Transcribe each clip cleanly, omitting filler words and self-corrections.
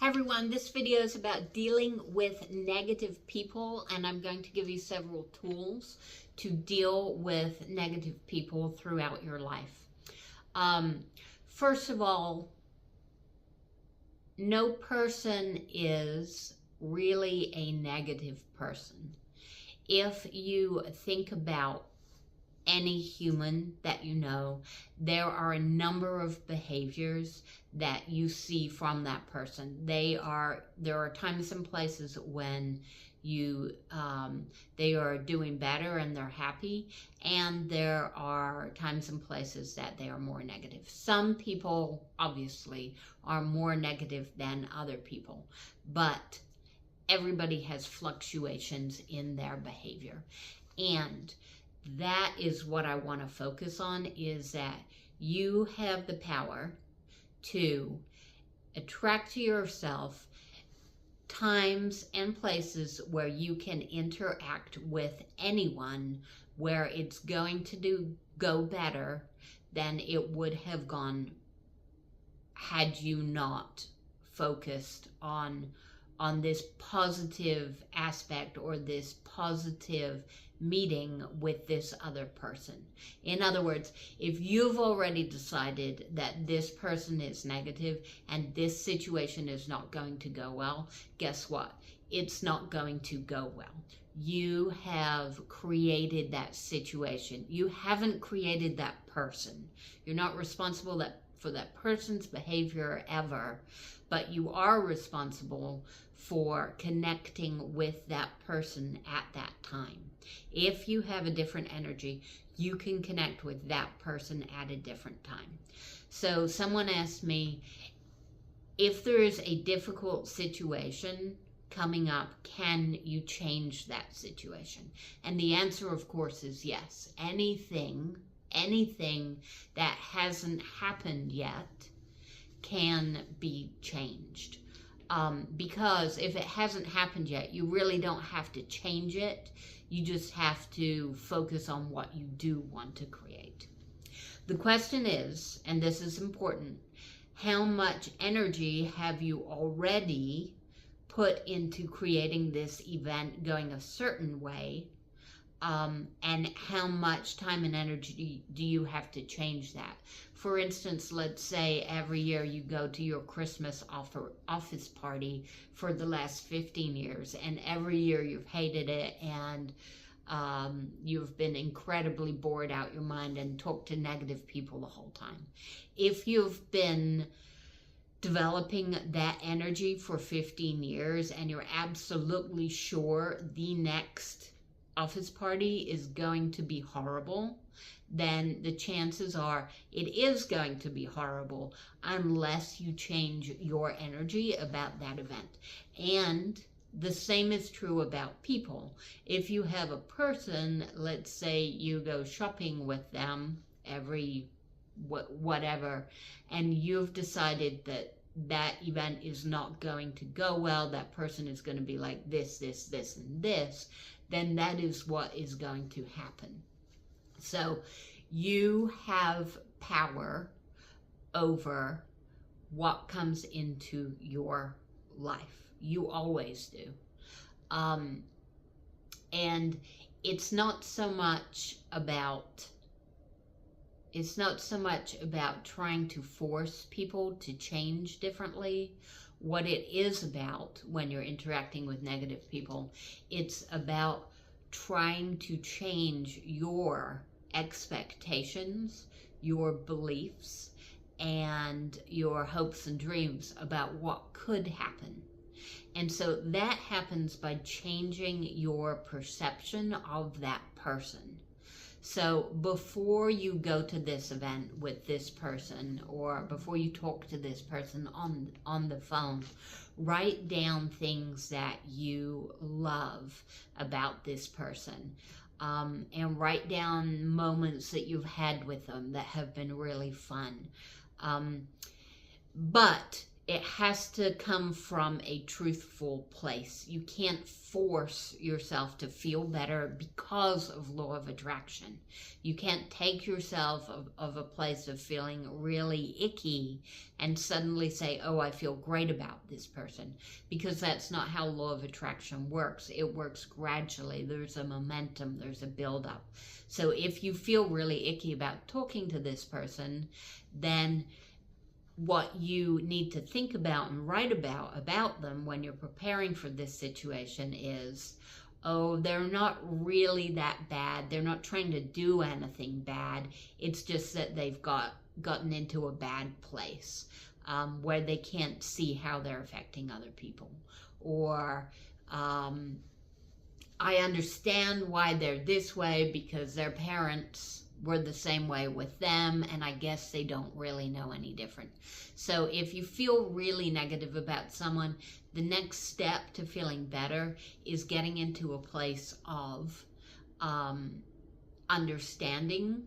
Hi everyone, this video is about dealing with negative people, and I'm going to give you several tools to deal with negative people throughout your life. First of all, no person is really a negative person. If you think about any human that you know, there are a number of behaviors that you see from that person. There are times and places when they are doing better and they're happy, and there are times and places that they are more negative. Some people obviously are more negative than other people, but everybody has fluctuations in their behavior. And that is what I want to focus on, is that you have the power to attract to yourself times and places where you can interact with anyone where it's going to go better than it would have gone had you not focused on this positive aspect or this positive meeting with this other person. In other words, if you've already decided that this person is negative and this situation is not going to go well, guess what? It's not going to go well. You have created that situation. You haven't created that person. You're not responsible for that person's behavior ever, but you are responsible for connecting with that person at that time. If you have a different energy, you can connect with that person at a different time. So someone asked me, if there is a difficult situation coming up, can you change that situation? And the answer, of course, is yes. Anything that hasn't happened yet can be changed. Because if it hasn't happened yet, you really don't have to change it. You just have to focus on what you do want to create. The question is, and this is important, how much energy have you already put into creating this event going a certain way? And how much time and energy do you have to change that? For instance, let's say every year you go to your Christmas office party for the last 15 years, and every year you've hated it, and you've been incredibly bored out your mind and talked to negative people the whole time. If you've been developing that energy for 15 years and you're absolutely sure the next office party is going to be horrible, then the chances are it is going to be horrible unless you change your energy about that event. And the same is true about people. If you have a person, let's say you go shopping with them every whatever, and you've decided that that event is not going to go well, that person is going to be like this, and this, then that is what is going to happen. So you have power over what comes into your life. You always do. And it's not so much about trying to force people to change differently. What it is about when you're interacting with negative people, it's about trying to change your expectations, your beliefs, and your hopes and dreams about what could happen. And so that happens by changing your perception of that person. So before you go to this event with this person, or before you talk to this person on the phone, write down things that you love about this person, and write down moments that you've had with them that have been really fun. But it it has to come from a truthful place. You can't force yourself to feel better because of law of attraction. You can't take yourself of a place of feeling really icky and suddenly say, oh, I feel great about this person, because that's not how law of attraction works. It works gradually. There's a momentum, there's a buildup. So if you feel really icky about talking to this person, then what you need to think about and write about them when you're preparing for this situation is, oh, they're not really that bad. They're not trying to do anything bad. It's just that they've gotten into a bad place where they can't see how they're affecting other people. Or I understand why they're this way because their parents were the same way with them, and I guess they don't really know any different. So if you feel really negative about someone, the next step to feeling better is getting into a place of understanding,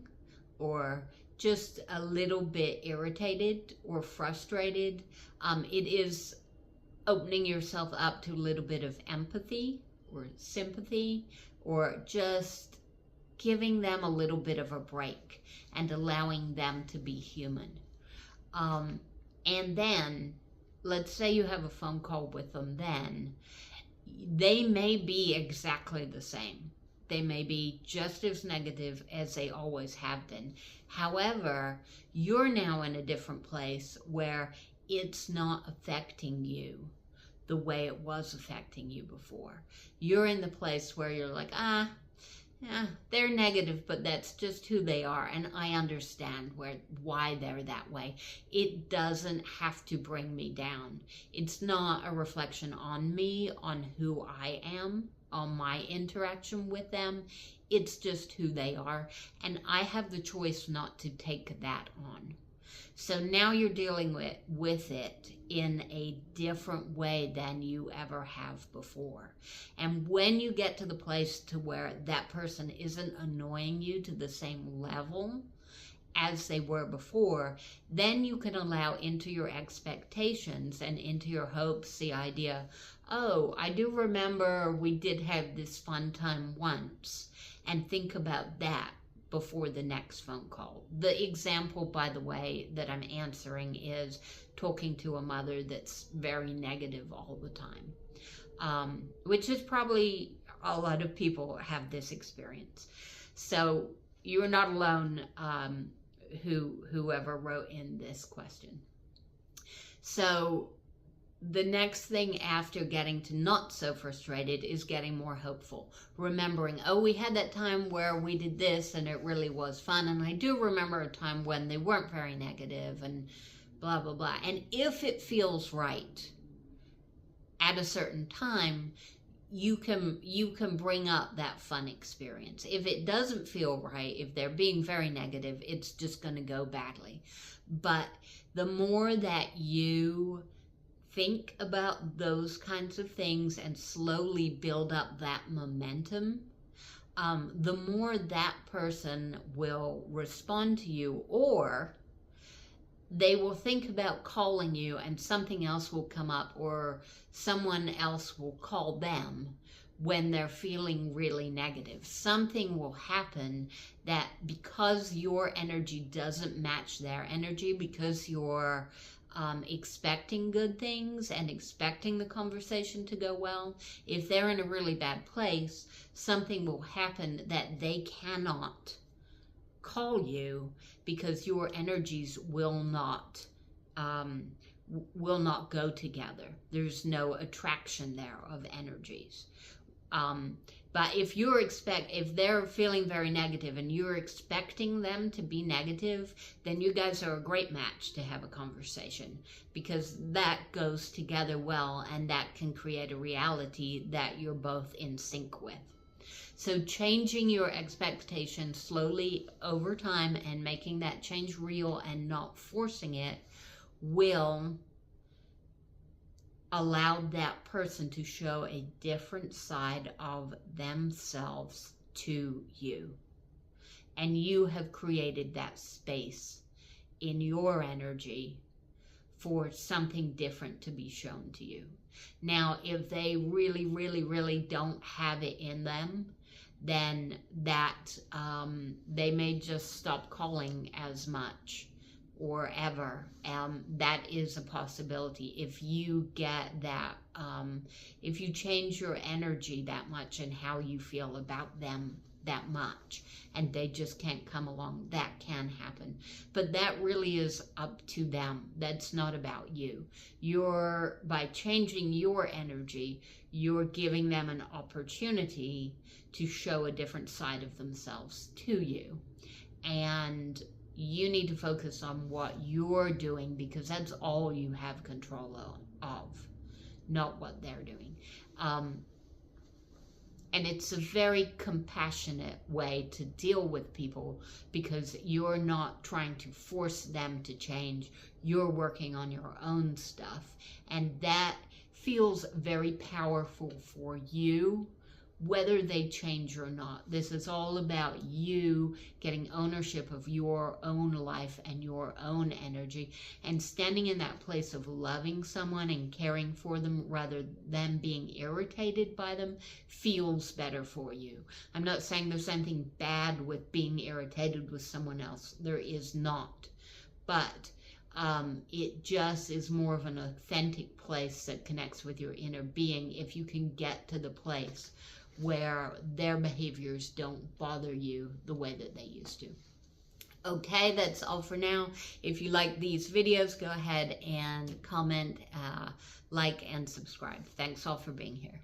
or just a little bit irritated or frustrated. It is opening yourself up to a little bit of empathy or sympathy, or just giving them a little bit of a break and allowing them to be human. And then, let's say you have a phone call with them, then they may be exactly the same. They may be just as negative as they always have been. However, you're now in a different place where it's not affecting you the way it was affecting you before. You're in the place where you're like, yeah, they're negative, but that's just who they are, and I understand why they're that way. It doesn't have to bring me down. It's not a reflection on me, on who I am, on my interaction with them. It's just who they are, and I have the choice not to take that on. So now you're dealing with it in a different way than you ever have before. And when you get to the place to where that person isn't annoying you to the same level as they were before, then you can allow into your expectations and into your hopes the idea, oh, I do remember we did have this fun time once, and think about that before the next phone call. The example, by the way, that I'm answering is talking to a mother that's very negative all the time, which is probably a lot of people have this experience. So you're not alone, whoever wrote in this question. So the next thing after getting to not so frustrated is getting more hopeful. Remembering, oh, we had that time where we did this and it really was fun. And I do remember a time when they weren't very negative and blah, blah, blah. And if it feels right at a certain time, you can bring up that fun experience. If it doesn't feel right, if they're being very negative, it's just going to go badly. But the more that you think about those kinds of things and slowly build up that momentum, the more that person will respond to you, or they will think about calling you and something else will come up, or someone else will call them when they're feeling really negative. Something will happen that, because your energy doesn't match their energy, because you're expecting good things and expecting the conversation to go well, if they're in a really bad place, something will happen that they cannot call you because your energies will not go together. There's no attraction there of energies. But if they're feeling very negative and you're expecting them to be negative, then you guys are a great match to have a conversation, because that goes together well and that can create a reality that you're both in sync with. So changing your expectations slowly over time and making that change real and not forcing it will allow that person to show a different side of themselves to you. And you have created that space in your energy for something different to be shown to you. Now, if they really, really, really don't have it in them, then that they may just stop calling as much or ever. That is a possibility. If you get that, if you change your energy that much and how you feel about them that much, and they just can't come along, that can happen. But that really is up to them. That's not about you. By changing your energy, you're giving them an opportunity to show a different side of themselves to you. And you need to focus on what you're doing, because that's all you have control of, not what they're doing. And it's a very compassionate way to deal with people, because you're not trying to force them to change. You're working on your own stuff. And that feels very powerful for you, whether they change or not. This is all about you getting ownership of your own life and your own energy, and standing in that place of loving someone and caring for them rather than being irritated by them feels better for you. I'm not saying there's anything bad with being irritated with someone else. There is not. But it just is more of an authentic place that connects with your inner being if you can get to the place where their behaviors don't bother you the way that they used to. Okay, that's all for now. If you like these videos, go ahead and comment, like, and subscribe. Thanks all for being here.